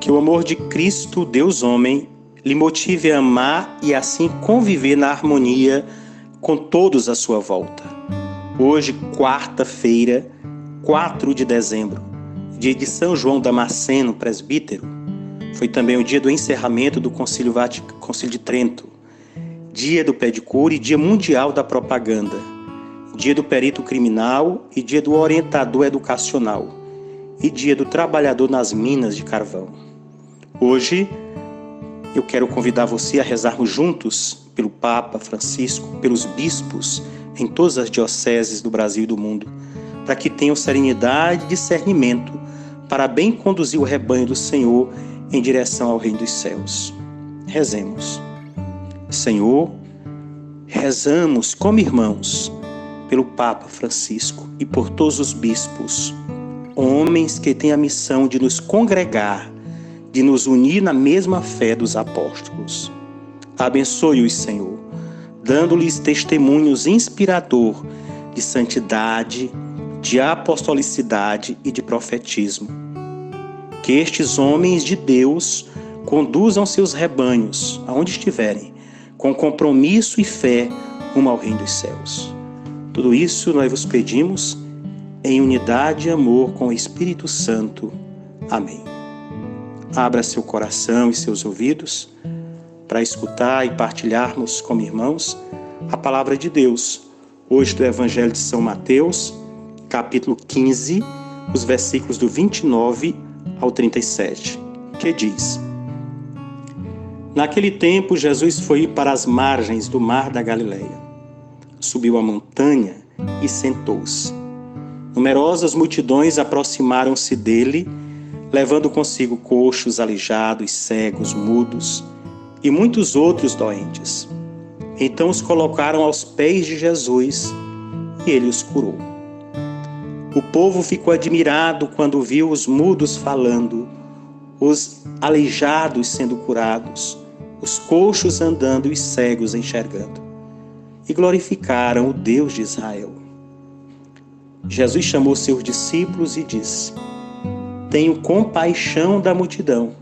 Que o amor de Cristo, Deus homem, lhe motive a amar e assim conviver na harmonia com todos à sua volta. Hoje, quarta-feira, 4 de dezembro, dia de São João Damasceno, presbítero, foi também o dia do encerramento do Concílio de Trento, dia do pedicure e dia mundial da propaganda, dia do perito criminal e dia do orientador educacional e dia do trabalhador nas minas de carvão. Hoje, eu quero convidar você a rezarmos juntos pelo Papa Francisco, pelos bispos em todas as dioceses do Brasil e do mundo, para que tenham serenidade e discernimento para bem conduzir o rebanho do Senhor em direção ao reino dos céus. Rezemos. Senhor, rezamos como irmãos pelo Papa Francisco e por todos os bispos, homens que têm a missão de nos congregar, de nos unir na mesma fé dos apóstolos. Abençoe-os, Senhor, dando-lhes testemunhos inspirador de santidade, de apostolicidade e de profetismo. Que estes homens de Deus conduzam seus rebanhos, aonde estiverem, com compromisso e fé rumo ao reino dos céus. Tudo isso nós vos pedimos em unidade e amor com o Espírito Santo. Amém. Abra seu coração e seus ouvidos para escutar e partilharmos como irmãos a palavra de Deus, hoje do Evangelho de São Mateus, capítulo 15, os versículos do 29 ao 37, que diz: Naquele tempo, Jesus foi para as margens do mar da Galileia. Subiu a montanha e sentou-se. Numerosas multidões aproximaram-se dele, levando consigo coxos, aleijados, cegos, mudos e muitos outros doentes. Então os colocaram aos pés de Jesus e ele os curou. O povo ficou admirado quando viu os mudos falando, os aleijados sendo curados, os coxos andando e os cegos enxergando, e glorificaram o Deus de Israel. Jesus chamou seus discípulos e disse: Tenho compaixão da multidão,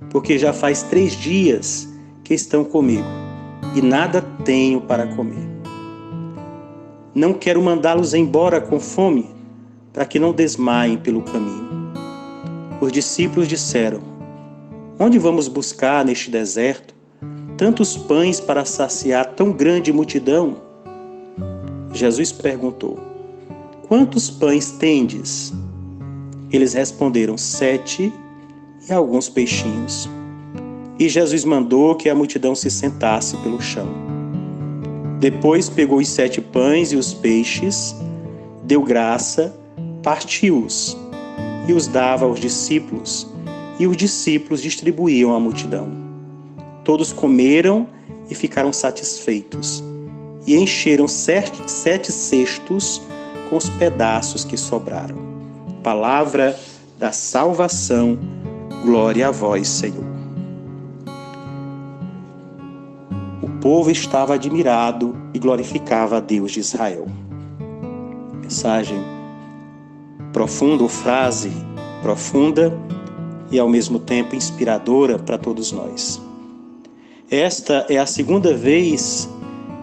porque já faz 3 dias que estão comigo e nada tenho para comer. Não quero mandá-los embora com fome, para que não desmaiem pelo caminho. Os discípulos disseram: Onde vamos buscar neste deserto tantos pães para saciar tão grande multidão? Jesus perguntou: Quantos pães tendes? Eles responderam: 7 e alguns peixinhos. E Jesus mandou que a multidão se sentasse pelo chão. Depois pegou os 7 pães e os peixes, deu graça, partiu-os e os dava aos discípulos, e os discípulos distribuíam à multidão. Todos comeram e ficaram satisfeitos, e encheram 7 cestos com os pedaços que sobraram. Palavra da salvação, glória a vós, Senhor. O povo estava admirado e glorificava a Deus de Israel. Mensagem profunda, ou frase profunda e ao mesmo tempo inspiradora para todos nós. Esta é a segunda vez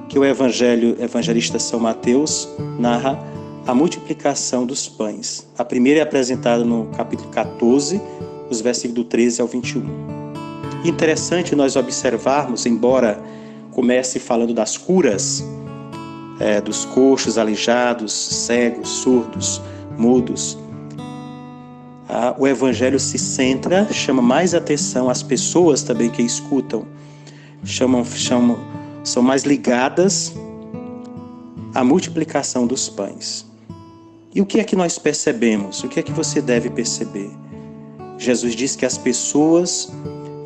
que o evangelista São Mateus narra a multiplicação dos pães. A primeira é apresentada no capítulo 14, os versículos do 13 ao 21. Interessante nós observarmos, embora comece falando das curas, dos coxos, aleijados, cegos, surdos, mudos, o Evangelho se centra, chama mais atenção, as pessoas também que escutam, são mais ligadas à multiplicação dos pães. E o que é que nós percebemos? O que é que você deve perceber? Jesus disse que as pessoas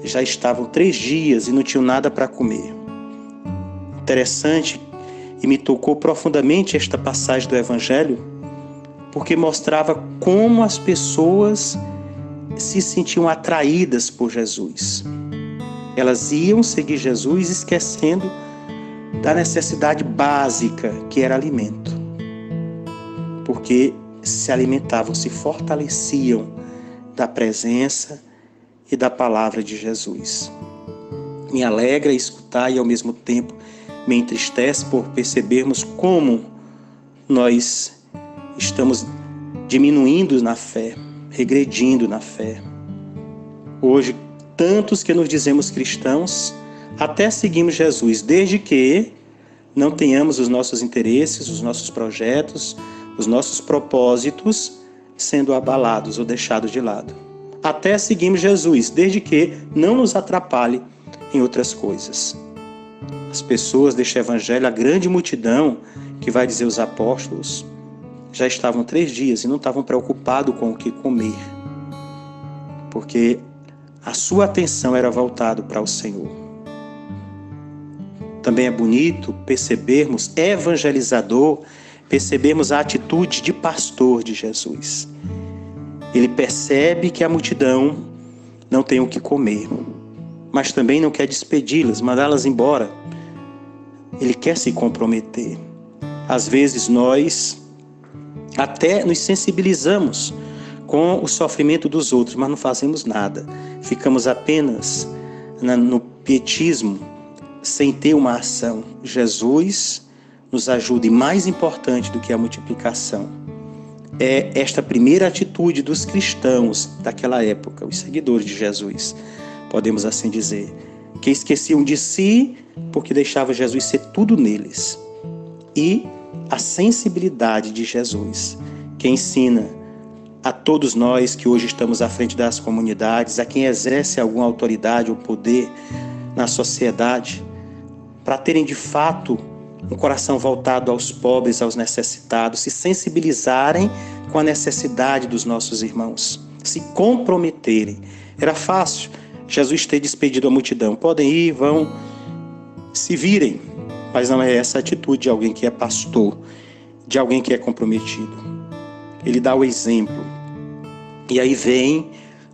já estavam 3 dias e não tinham nada para comer. Interessante, e me tocou profundamente esta passagem do Evangelho, porque mostrava como as pessoas se sentiam atraídas por Jesus. Elas iam seguir Jesus esquecendo da necessidade básica, que era alimento. Porque se alimentavam, se fortaleciam da presença e da palavra de Jesus. Me alegra escutar e ao mesmo tempo me entristece por percebermos como nós estamos diminuindo na fé, regredindo na fé. Hoje, tantos que nos dizemos cristãos, até seguimos Jesus, desde que não tenhamos os nossos interesses, os nossos projetos, os nossos propósitos sendo abalados ou deixados de lado. Até seguimos Jesus, desde que não nos atrapalhe em outras coisas. As pessoas deste evangelho, a grande multidão, que vai dizer os apóstolos, já estavam 3 dias e não estavam preocupados com o que comer, porque a sua atenção era voltada para o Senhor. Também é bonito percebermos, evangelizador, percebermos a atitude de pastor de Jesus. Ele percebe que a multidão não tem o que comer, mas também não quer despedi-las, mandá-las embora. Ele quer se comprometer. Às vezes nós até nos sensibilizamos com o sofrimento dos outros, mas não fazemos nada. Ficamos apenas no pietismo, sem ter uma ação. Jesus nos ajuda, e mais importante do que a multiplicação é esta primeira atitude dos cristãos daquela época, os seguidores de Jesus, podemos assim dizer, que esqueciam de si porque deixavam Jesus ser tudo neles. E a sensibilidade de Jesus, que ensina a todos nós que hoje estamos à frente das comunidades, a quem exerce alguma autoridade ou poder na sociedade, para terem de fato um coração voltado aos pobres, aos necessitados, se sensibilizarem com a necessidade dos nossos irmãos, se comprometerem. Era fácil Jesus ter despedido a multidão. Podem ir, vão, se virem. Mas não é essa a atitude de alguém que é pastor, de alguém que é comprometido. Ele dá o exemplo. E aí vem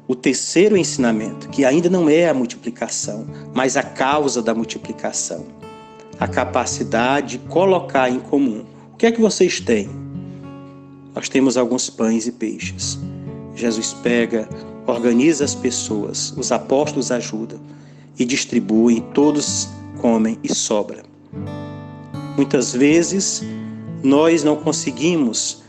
o terceiro ensinamento, que ainda não é a multiplicação, mas a causa da multiplicação. A capacidade de colocar em comum. O que é que vocês têm? Nós temos alguns pães e peixes. Jesus pega, organiza as pessoas, os apóstolos ajudam e distribuem, todos comem e sobra. Muitas vezes nós não conseguimos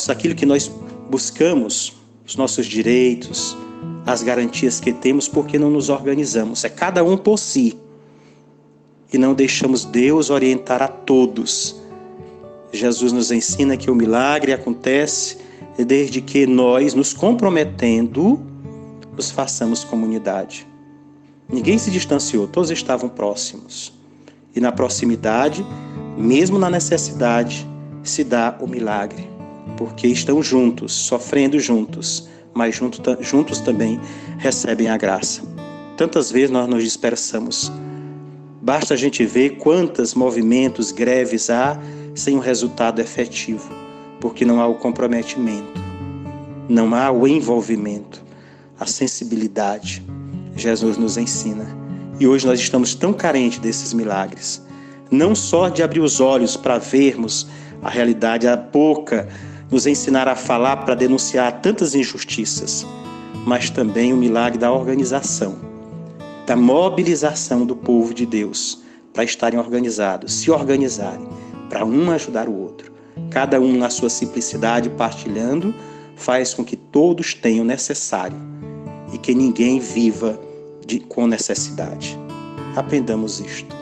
aquilo que nós buscamos, os nossos direitos, as garantias que temos, porque não nos organizamos. É cada um por si. E não deixamos Deus orientar a todos. Jesus nos ensina que o milagre acontece desde que nós, nos comprometendo, nos façamos comunidade. Ninguém se distanciou, todos estavam próximos. E na proximidade, mesmo na necessidade, se dá o milagre. Porque estão juntos, sofrendo juntos, mas juntos também recebem a graça. Tantas vezes nós nos dispersamos. Basta a gente ver quantos movimentos, greves há sem um resultado efetivo, porque não há o comprometimento, não há o envolvimento, a sensibilidade. Jesus nos ensina. E hoje nós estamos tão carentes desses milagres, não só de abrir os olhos para vermos a realidade, a boca nos ensinar a falar para denunciar tantas injustiças, mas também o milagre da organização, da mobilização do povo de Deus para estarem organizados, se organizarem, para um ajudar o outro. Cada um na sua simplicidade, partilhando, faz com que todos tenham o necessário e que ninguém viva com necessidade. Aprendamos isto.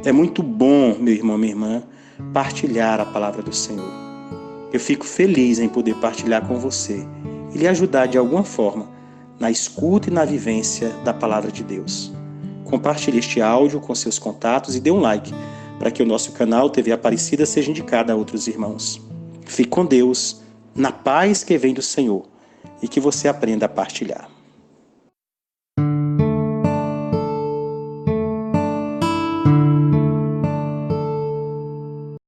É muito bom, meu irmão, minha irmã, partilhar a palavra do Senhor. Eu fico feliz em poder partilhar com você e lhe ajudar de alguma forma na escuta e na vivência da palavra de Deus. Compartilhe este áudio com seus contatos e dê um like para que o nosso canal TV Aparecida seja indicado a outros irmãos. Fique com Deus, na paz que vem do Senhor, e que você aprenda a partilhar.